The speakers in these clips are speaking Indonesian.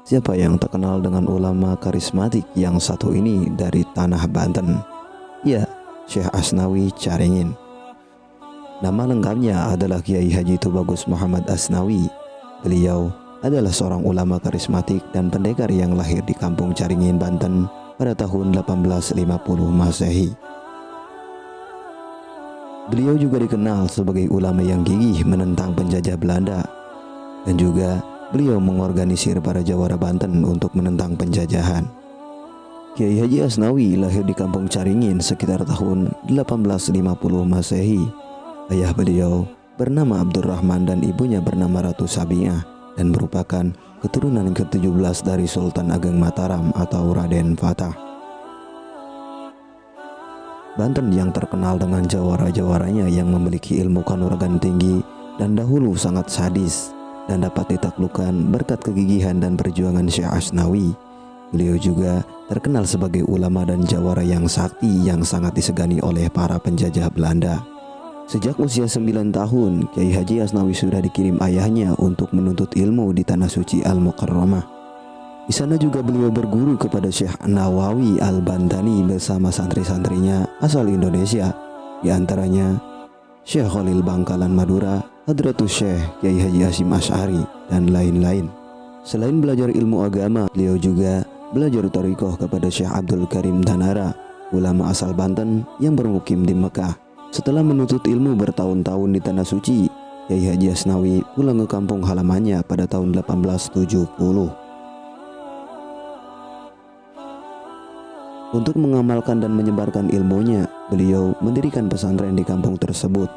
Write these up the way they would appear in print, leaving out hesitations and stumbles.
Siapa yang tak kenal dengan ulama karismatik yang satu ini dari tanah Banten? Ya, Syekh Asnawi Caringin. Nama lengkapnya adalah Kiai Haji Tubagus Muhammad Asnawi. Beliau adalah seorang ulama karismatik dan pendekar yang lahir di Kampung Caringin, Banten pada tahun 1850 Masehi. Beliau juga dikenal sebagai ulama yang gigih menentang penjajah Belanda, dan juga beliau mengorganisir para jawara Banten untuk menentang penjajahan. Kiai Haji Asnawi lahir di Kampung Caringin sekitar tahun 1850 Masehi. Ayah beliau bernama Abdurrahman dan ibunya bernama Ratu Sabiah dan merupakan keturunan ke-17 dari Sultan Ageng Mataram atau Raden Fatah. Banten yang terkenal dengan jawara-jawaranya yang memiliki ilmu kanuragan tinggi dan dahulu sangat sadis dan dapat ditaklukkan berkat kegigihan dan perjuangan Syekh Asnawi. Beliau juga terkenal sebagai ulama dan jawara yang sakti yang sangat disegani oleh para penjajah Belanda. Sejak usia 9 tahun, Kiai Haji Asnawi sudah dikirim ayahnya untuk menuntut ilmu di Tanah Suci Al-Mukarramah. Di sana juga beliau berguru kepada Syekh Nawawi Al-Bantani bersama santri-santrinya asal Indonesia, di antaranya Syekh Khalil Bangkalan Madura, Hadratus Syekh Kiai Haji Hasyim Asy'ari, dan lain-lain. Selain belajar ilmu agama, beliau juga belajar thariqah kepada Syekh Abdul Karim Danara, ulama asal Banten yang bermukim di Mekah. Setelah menuntut ilmu bertahun-tahun di Tanah Suci, Kiai Haji Asnawi pulang ke kampung halamannya pada tahun 1870. Untuk mengamalkan dan menyebarkan ilmunya, beliau mendirikan pesantren di kampung tersebut.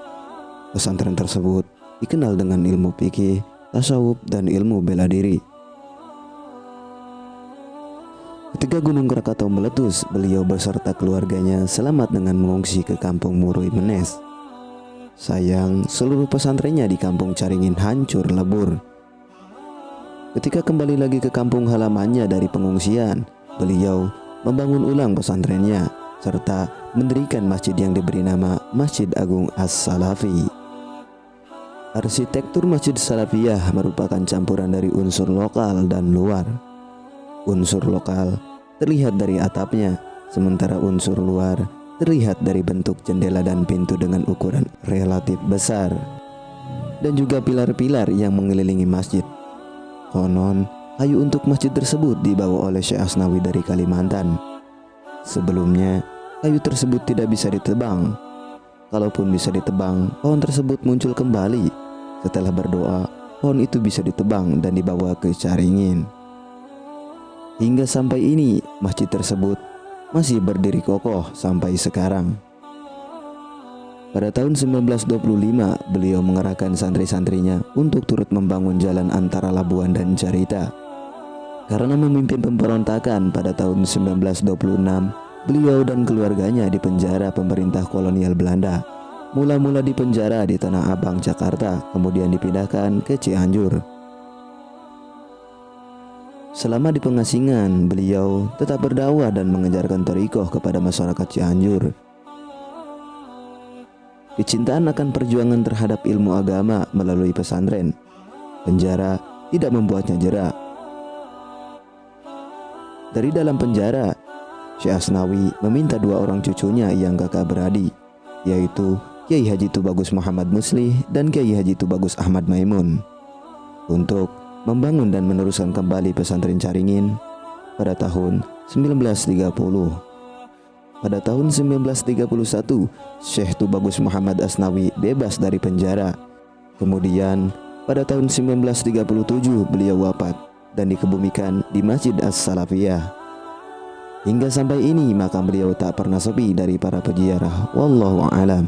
Pesantren tersebut dikenal dengan ilmu fikih, tasawuf, dan ilmu bela diri. Ketika Gunung Krakatau meletus, beliau beserta keluarganya selamat dengan mengungsi ke kampung Murui Menes. Sayang, seluruh pesantrennya di kampung Caringin hancur lebur. Ketika kembali lagi ke kampung halamannya dari pengungsian, beliau membangun ulang pesantrennya serta mendirikan masjid yang diberi nama Masjid Agung As-Salafi. Arsitektur Masjid Salafiyah merupakan campuran dari unsur lokal dan luar. Unsur lokal terlihat dari atapnya, sementara unsur luar terlihat dari bentuk jendela dan pintu dengan ukuran relatif besar, dan juga pilar-pilar yang mengelilingi masjid. Konon, kayu untuk masjid tersebut dibawa oleh Syekh Asnawi dari Kalimantan. Sebelumnya, kayu tersebut tidak bisa ditebang. Kalaupun bisa ditebang, pohon tersebut muncul kembali. Setelah berdoa, pohon itu bisa ditebang dan dibawa ke Caringin. Hingga sampai ini, masjid tersebut masih berdiri kokoh sampai sekarang. Pada tahun 1925, beliau mengerahkan santri-santrinya untuk turut membangun jalan antara Labuan dan Carita. Karena memimpin pemberontakan pada tahun 1926, beliau dan keluarganya dipenjara pemerintah kolonial Belanda. Mula-mula dipenjara di Tanah Abang, Jakarta, kemudian dipindahkan ke Cianjur. Selama di pengasingan, beliau tetap berdakwah dan mengajarkan thariqah kepada masyarakat Cianjur. Kecintaan akan perjuangan terhadap ilmu agama melalui pesantren, penjara tidak membuatnya jera. Dari dalam penjara, Syekh Asnawi meminta dua orang cucunya yang kakak beradik, yaitu Kiai Haji Tubagus Muhammad Muslih dan Kiai Haji Tubagus Ahmad Maimun, untuk membangun dan meneruskan kembali pesantren Caringin pada tahun 1930. Pada tahun 1931, Syekh Tubagus Muhammad Asnawi bebas dari penjara. Kemudian pada tahun 1937 beliau wafat dan dikebumikan di Masjid As-Salafiyah. Hingga sampai ini makam beliau tak pernah sepi dari para peziarah. Wallahu a'lam.